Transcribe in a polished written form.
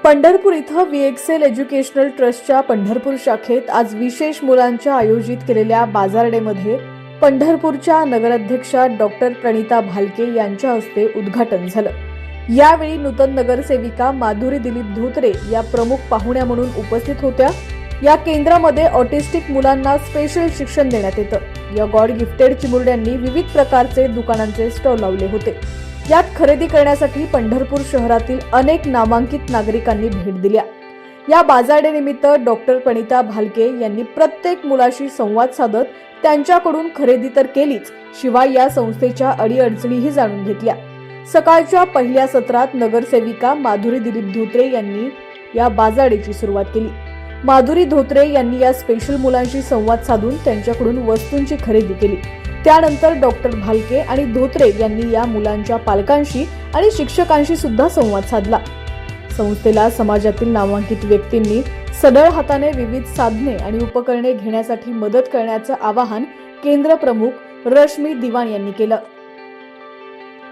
पंढरपूर इथं VXL educational ट्रस्टच्या पंढरपूर शाखेत आज विशेष मुलांच्या आयोजित केलेल्या बाजारडेमध्ये पंढरपूरच्या नगराध्यक्षा डॉक्टर प्रणिता भालके यांच्या हस्ते उद्घाटन झालं। यावेळी नूतन नगरसेविका माधुरी दिलीप धोत्रे या प्रमुख पाहुण्या म्हणून उपस्थित होत्या। या केंद्रामध्ये ऑटिस्टिक मुलांना स्पेशल शिक्षण देण्यात येतं। या गॉड गिफ्टेड चिमुरड्यांनी विविध प्रकारचे दुकानांचे स्टॉल लावले होते। यात खरेदी करण्यासाठी पंढरपूर शहरातील अनेक नामांकित नागरिकांनी भेट दिल्या। या बाजारडेनिमित्त डॉक्टर प्रणिता भालके यांनी प्रत्येक मुलाशी संवाद साधत त्यांच्याकडून खरेदी तर केलीच, शिवाय या संस्थेच्या अडीअडचणीही जाणून घेतल्या। सकाळच्या पहिल्या सत्रात नगरसेविका माधुरी दिलीप धोत्रे यांनी या बाजारडेची सुरुवात केली। माधुरी धोत्रे यांनी या स्पेशल मुलांशी संवाद साधून त्यांच्याकडून वस्तूंची खरेदी केली। त्यानंतर डॉक्टर भालके आणि धोत्रे यांनी या मुलांच्या पालकांशी आणि शिक्षकांशी सुद्धा संवाद साधला। संस्थेला समाजातील नामांकित व्यक्तींनी सढळ हाताने विविध साधने आणि उपकरणे घेण्यासाठी मदत करण्याचं आवाहन केंद्र प्रमुख रश्मी दिवाण यांनी केलं।